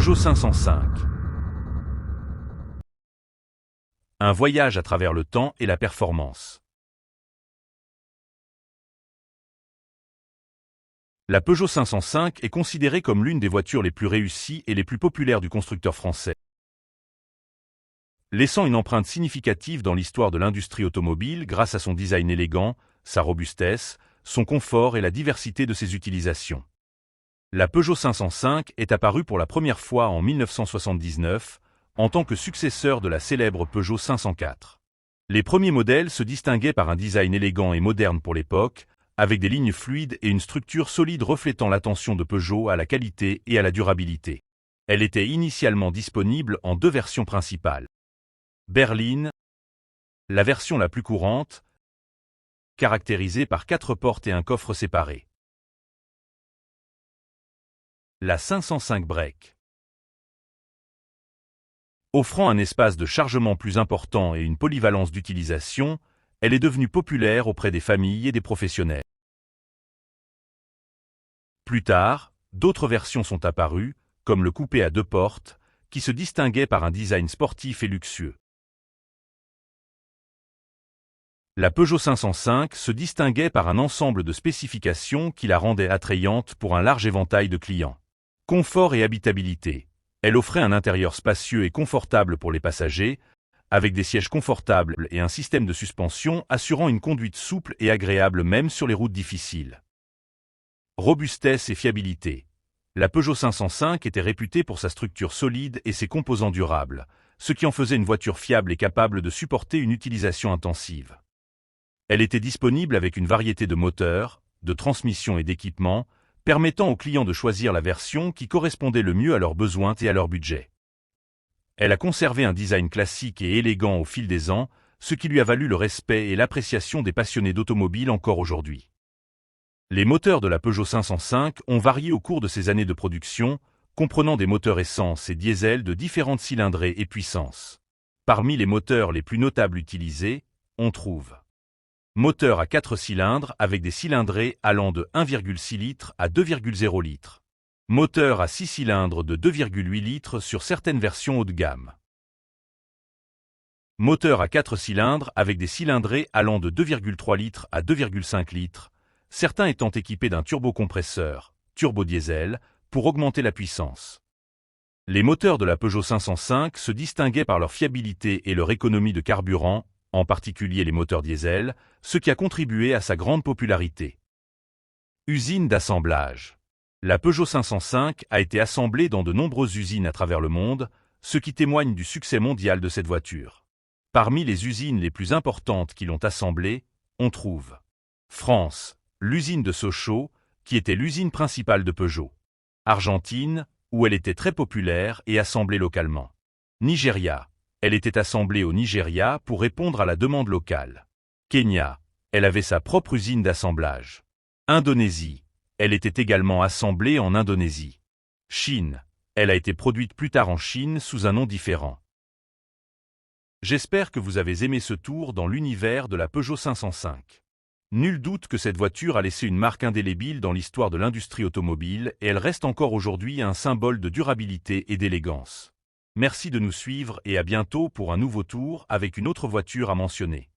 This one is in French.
Peugeot 505. Un voyage à travers le temps et la performance. La Peugeot 505 est considérée comme l'une des voitures les plus réussies et les plus populaires du constructeur français, laissant une empreinte significative dans l'histoire de l'industrie automobile grâce à son design élégant, sa robustesse, son confort et la diversité de ses utilisations. La Peugeot 505 est apparue pour la première fois en 1979, en tant que successeur de la célèbre Peugeot 504. Les premiers modèles se distinguaient par un design élégant et moderne pour l'époque, avec des lignes fluides et une structure solide reflétant l'attention de Peugeot à la qualité et à la durabilité. Elle était initialement disponible en deux versions principales. Berline, la version la plus courante, caractérisée par 4 portes et un coffre séparé. La 505 Break. Offrant un espace de chargement plus important et une polyvalence d'utilisation, elle est devenue populaire auprès des familles et des professionnels. Plus tard, d'autres versions sont apparues, comme le coupé à 2 portes, qui se distinguait par un design sportif et luxueux. La Peugeot 505 se distinguait par un ensemble de spécifications qui la rendaient attrayante pour un large éventail de clients. Confort et habitabilité. Elle offrait un intérieur spacieux et confortable pour les passagers, avec des sièges confortables et un système de suspension assurant une conduite souple et agréable même sur les routes difficiles. Robustesse et fiabilité. La Peugeot 505 était réputée pour sa structure solide et ses composants durables, ce qui en faisait une voiture fiable et capable de supporter une utilisation intensive. Elle était disponible avec une variété de moteurs, de transmissions et d'équipements, permettant aux clients de choisir la version qui correspondait le mieux à leurs besoins et à leur budget. Elle a conservé un design classique et élégant au fil des ans, ce qui lui a valu le respect et l'appréciation des passionnés d'automobile encore aujourd'hui. Les moteurs de la Peugeot 505 ont varié au cours de ces années de production, comprenant des moteurs essence et diesel de différentes cylindrées et puissances. Parmi les moteurs les plus notables utilisés, on trouve moteur à 4 cylindres avec des cylindrées allant de 1,6 litres à 2,0 litres. Moteur à 6 cylindres de 2,8 litres sur certaines versions haut de gamme. Moteur à 4 cylindres avec des cylindrées allant de 2,3 litres à 2,5 litres, certains étant équipés d'un turbocompresseur, turbo-diesel, pour augmenter la puissance. Les moteurs de la Peugeot 505 se distinguaient par leur fiabilité et leur économie de carburant, en particulier les moteurs diesel, ce qui a contribué à sa grande popularité. Usine d'assemblage. La Peugeot 505 a été assemblée dans de nombreuses usines à travers le monde, ce qui témoigne du succès mondial de cette voiture. Parmi les usines les plus importantes qui l'ont assemblée, on trouve France, l'usine de Sochaux, qui était l'usine principale de Peugeot. Argentine, où elle était très populaire et assemblée localement. Nigeria. Elle était assemblée au Nigeria pour répondre à la demande locale. Kenya, elle avait sa propre usine d'assemblage. Indonésie, elle était également assemblée en Indonésie. Chine, elle a été produite plus tard en Chine sous un nom différent. J'espère que vous avez aimé ce tour dans l'univers de la Peugeot 505. Nul doute que cette voiture a laissé une marque indélébile dans l'histoire de l'industrie automobile et elle reste encore aujourd'hui un symbole de durabilité et d'élégance. Merci de nous suivre et à bientôt pour un nouveau tour avec une autre voiture à mentionner.